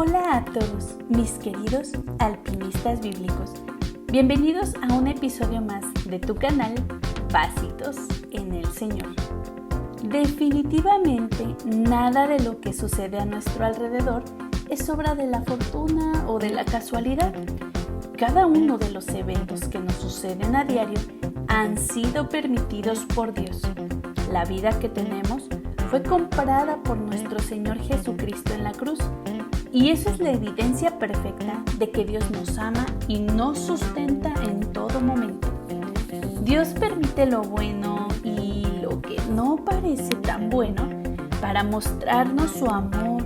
Hola a todos, mis queridos alpinistas bíblicos. Bienvenidos a un episodio más de tu canal Pasitos en el Señor. Definitivamente nada de lo que sucede a nuestro alrededor es obra de la fortuna o de la casualidad. Cada uno de los eventos que nos suceden a diario han sido permitidos por Dios. La vida que tenemos fue comprada por nuestro Señor Jesucristo en la cruz. Y eso es la evidencia perfecta de que Dios nos ama y nos sustenta en todo momento. Dios permite lo bueno y lo que no parece tan bueno para mostrarnos su amor,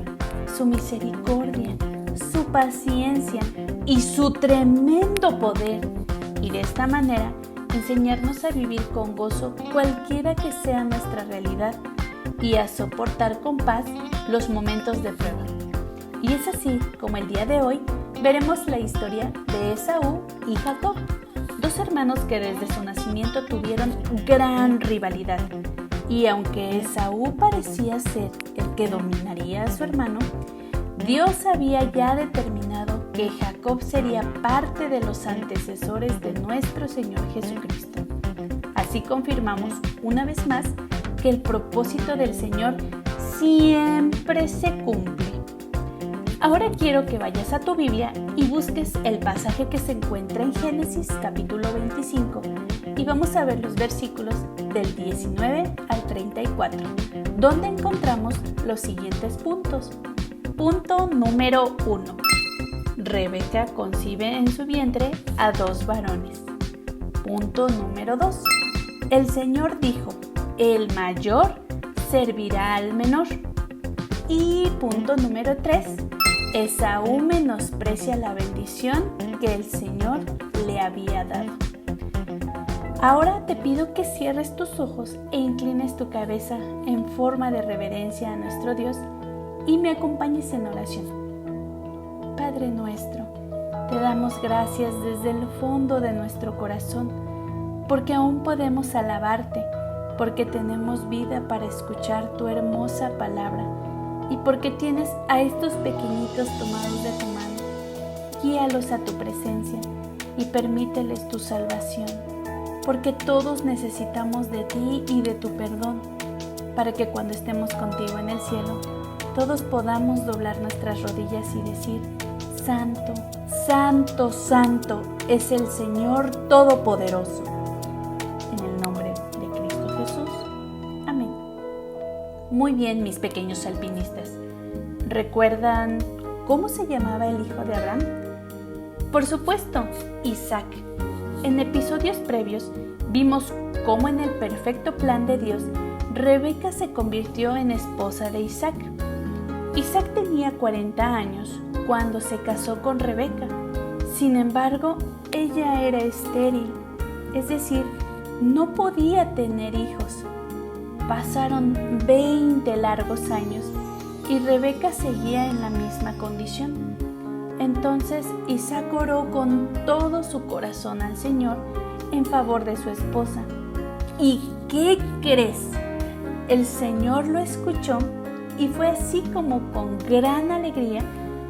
su misericordia, su paciencia y su tremendo poder. Y de esta manera enseñarnos a vivir con gozo cualquiera que sea nuestra realidad y a soportar con paz los momentos de prueba. Y es así como el día de hoy veremos la historia de Esaú y Jacob, dos hermanos que desde su nacimiento tuvieron gran rivalidad. Y aunque Esaú parecía ser el que dominaría a su hermano, Dios había ya determinado que Jacob sería parte de los antecesores de nuestro Señor Jesucristo. Así confirmamos una vez más que el propósito del Señor siempre se cumple. Ahora quiero que vayas a tu Biblia y busques el pasaje que se encuentra en Génesis capítulo 25 y vamos a ver los versículos del 19 al 34, donde encontramos los siguientes puntos. Punto número 1. Rebeca concibe en su vientre a dos varones. Punto número 2. El Señor dijo, el mayor servirá al menor. Y punto número 3. Esaú menosprecia la bendición que el Señor le había dado. Ahora te pido que cierres tus ojos e inclines tu cabeza en forma de reverencia a nuestro Dios y me acompañes en oración. Padre nuestro, te damos gracias desde el fondo de nuestro corazón, porque aún podemos alabarte, porque tenemos vida para escuchar tu hermosa palabra, y porque tienes a estos pequeñitos tomados de tu mano. Guíalos a tu presencia y permíteles tu salvación, porque todos necesitamos de ti y de tu perdón, para que cuando estemos contigo en el cielo, todos podamos doblar nuestras rodillas y decir, Santo, Santo, Santo es el Señor Todopoderoso. En el nombre de Cristo Jesús. Amén. Muy bien, mis pequeños alpinistas. ¿Recuerdan cómo se llamaba el hijo de Abraham? Por supuesto, Isaac. En episodios previos vimos cómo en el perfecto plan de Dios, Rebeca se convirtió en esposa de Isaac. Isaac tenía 40 años cuando se casó con Rebeca. Sin embargo, ella era estéril, es decir, no podía tener hijos. Pasaron 20 largos años y Rebeca seguía en la misma condición. Entonces Isaac oró con todo su corazón al Señor en favor de su esposa. ¿Y qué crees? El Señor lo escuchó y fue así como con gran alegría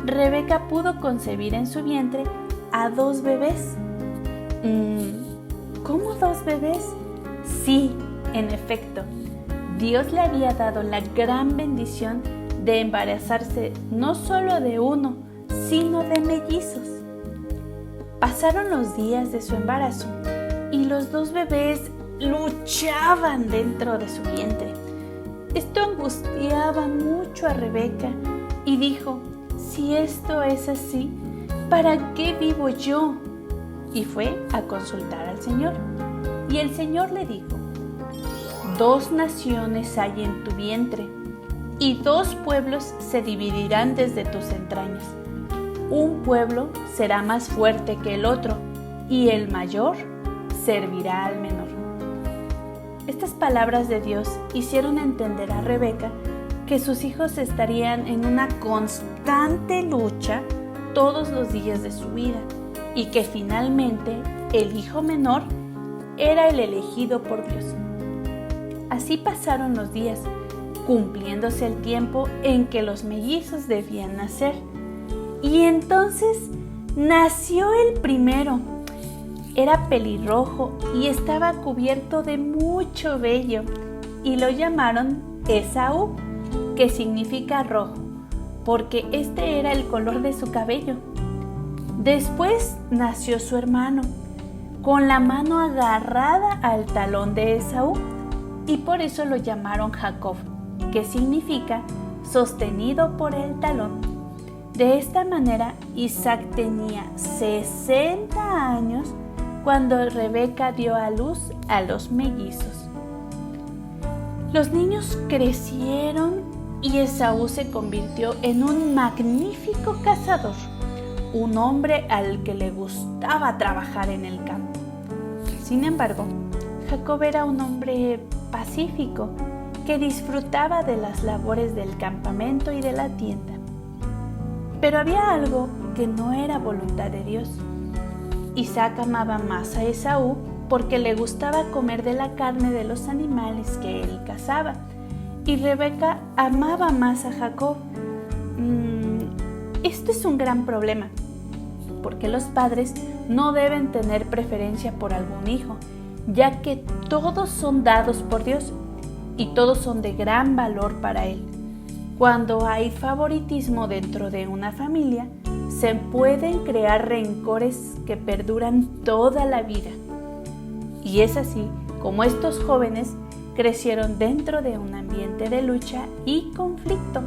Rebeca pudo concebir en su vientre a 2 bebés. ¿Cómo 2 bebés? Sí, en efecto. Dios le había dado la gran bendición de embarazarse no solo de uno, sino de mellizos. Pasaron los días de su embarazo y los 2 bebés luchaban dentro de su vientre. Esto angustiaba mucho a Rebeca y dijo, si esto es así, ¿para qué vivo yo? Y fue a consultar al Señor. Y el Señor le dijo, 2 naciones hay en tu vientre, y 2 pueblos se dividirán desde tus entrañas. Un pueblo será más fuerte que el otro, y el mayor servirá al menor. Estas palabras de Dios hicieron entender a Rebeca que sus hijos estarían en una constante lucha todos los días de su vida, y que finalmente el hijo menor era el elegido por Dios. Así pasaron los días, cumpliéndose el tiempo en que los mellizos debían nacer. Y entonces nació el primero. Era pelirrojo y estaba cubierto de mucho vello, y lo llamaron Esaú, que significa rojo, porque este era el color de su cabello. Después nació su hermano, con la mano agarrada al talón de Esaú, y por eso lo llamaron Jacob, que significa sostenido por el talón. De esta manera, Isaac tenía 60 años cuando Rebeca dio a luz a los mellizos. Los niños crecieron y Esaú se convirtió en un magnífico cazador, un hombre al que le gustaba trabajar en el campo. Sin embargo, Jacob era un hombre pacífico que disfrutaba de las labores del campamento y de la tienda. Pero había algo que no era voluntad de Dios. Isaac amaba más a Esaú porque le gustaba comer de la carne de los animales que él cazaba, y Rebeca amaba más a Jacob. Esto es un gran problema, porque los padres no deben tener preferencia por algún hijo, ya que todos son dados por Dios y todos son de gran valor para Él. Cuando hay favoritismo dentro de una familia, se pueden crear rencores que perduran toda la vida. Y es así como estos jóvenes crecieron dentro de un ambiente de lucha y conflicto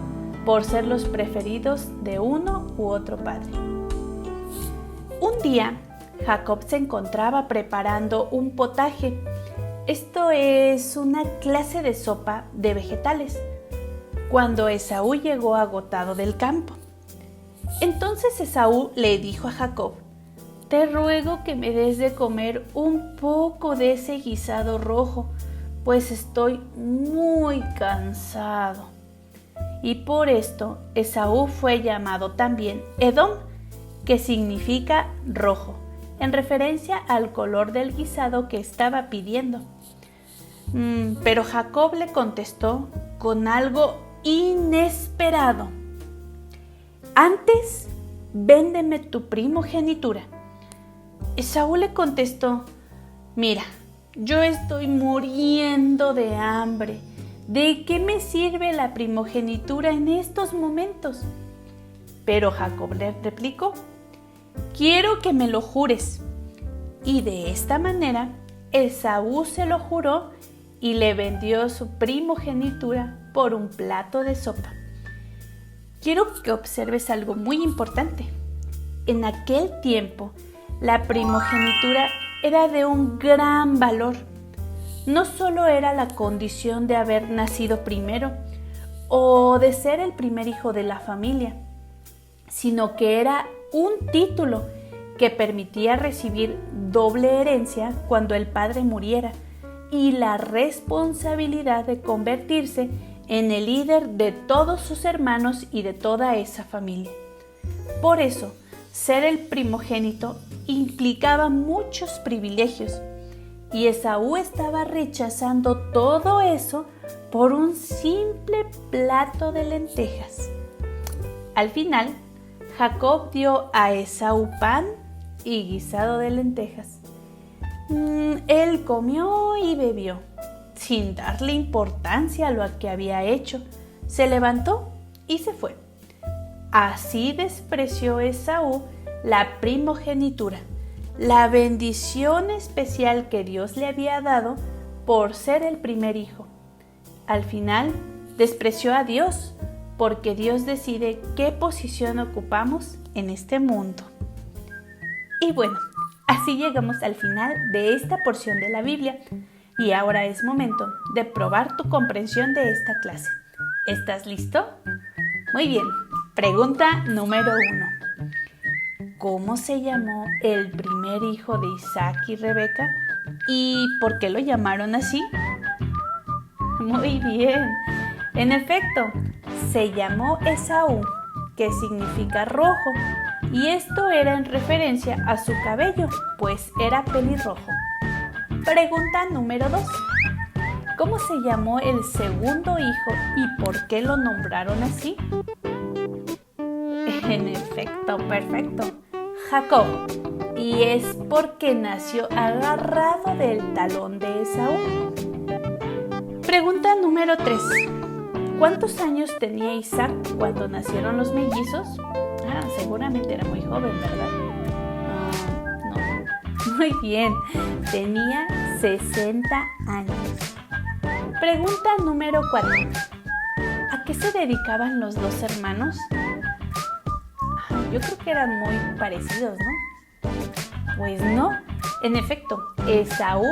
por ser los preferidos de uno u otro padre. Un día, Jacob se encontraba preparando un potaje. Esto es una clase de sopa de vegetales, cuando Esaú llegó agotado del campo. Entonces Esaú le dijo a Jacob: «Te ruego que me des de comer un poco de ese guisado rojo, pues estoy muy cansado». Y por esto Esaú fue llamado también Edom, que significa rojo, en referencia al color del guisado que estaba pidiendo. Pero Jacob le contestó con algo inesperado: «Antes, véndeme tu primogenitura». Esaú le contestó: «Mira, yo estoy muriendo de hambre. ¿De qué me sirve la primogenitura en estos momentos?». Pero Jacob le replicó: «Quiero que me lo jures». Y de esta manera Esaú se lo juró y le vendió su primogenitura por un plato de sopa. Quiero que observes algo muy importante. En aquel tiempo, la primogenitura era de un gran valor. No solo era la condición de haber nacido primero o de ser el primer hijo de la familia, sino que era un título que permitía recibir doble herencia cuando el padre muriera y la responsabilidad de convertirse en el líder de todos sus hermanos y de toda esa familia. Por eso, ser el primogénito implicaba muchos privilegios, y Esaú estaba rechazando todo eso por un simple plato de lentejas. Al final, Jacob dio a Esaú pan y guisado de lentejas. Él comió y bebió, sin darle importancia a lo que había hecho. Se levantó y se fue. Así despreció Esaú la primogenitura, la bendición especial que Dios le había dado por ser el primer hijo. Al final, despreció a Dios, porque Dios decide qué posición ocupamos en este mundo. Y bueno, así llegamos al final de esta porción de la Biblia, y ahora es momento de probar tu comprensión de esta clase. ¿Estás listo? Muy bien, pregunta número 1. ¿Cómo se llamó el primer hijo de Isaac y Rebeca? ¿Y por qué lo llamaron así? Muy bien, en efecto, se llamó Esaú, que significa rojo, y esto era en referencia a su cabello, pues era pelirrojo. Pregunta número 2. ¿Cómo se llamó el segundo hijo y por qué lo nombraron así? En efecto, perfecto. Jacob. Y es porque nació agarrado del talón de Esaú. Pregunta número 3. ¿Cuántos años tenía Isaac cuando nacieron los mellizos? Seguramente era muy joven, ¿verdad? No. Muy bien, tenía 60 años. Pregunta número 4. ¿A qué se dedicaban los dos hermanos? Yo creo que eran muy parecidos, ¿no? Pues no. En efecto, Esaú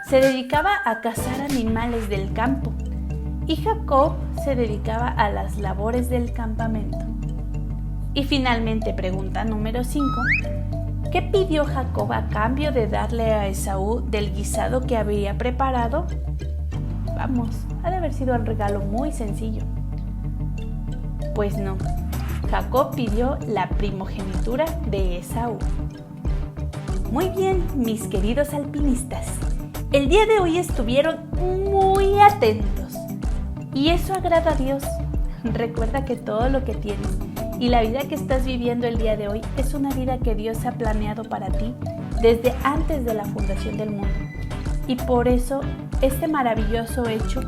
se dedicaba a cazar animales del campo y Jacob se dedicaba a las labores del campamento. Y finalmente, pregunta número 5. ¿Qué pidió Jacob a cambio de darle a Esaú del guisado que había preparado? Vamos, ha de haber sido un regalo muy sencillo. Pues no, Jacob pidió la primogenitura de Esaú. Muy bien, mis queridos alpinistas. El día de hoy estuvieron muy atentos y eso agrada a Dios. Recuerda que todo lo que tienes y la vida que estás viviendo el día de hoy es una vida que Dios ha planeado para ti desde antes de la fundación del mundo. Y por eso, este maravilloso hecho,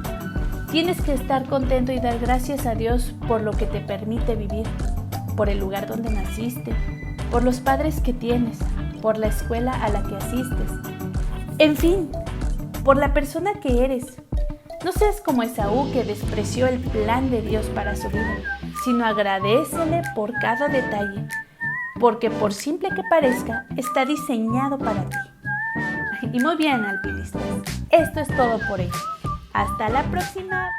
tienes que estar contento y dar gracias a Dios por lo que te permite vivir, por el lugar donde naciste, por los padres que tienes, por la escuela a la que asistes. En fin, por la persona que eres. No seas como Esaú que despreció el plan de Dios para su vida, sino agradécele por cada detalle, porque por simple que parezca, está diseñado para ti. Y muy bien, alpinistas, esto es todo por hoy. Hasta la próxima.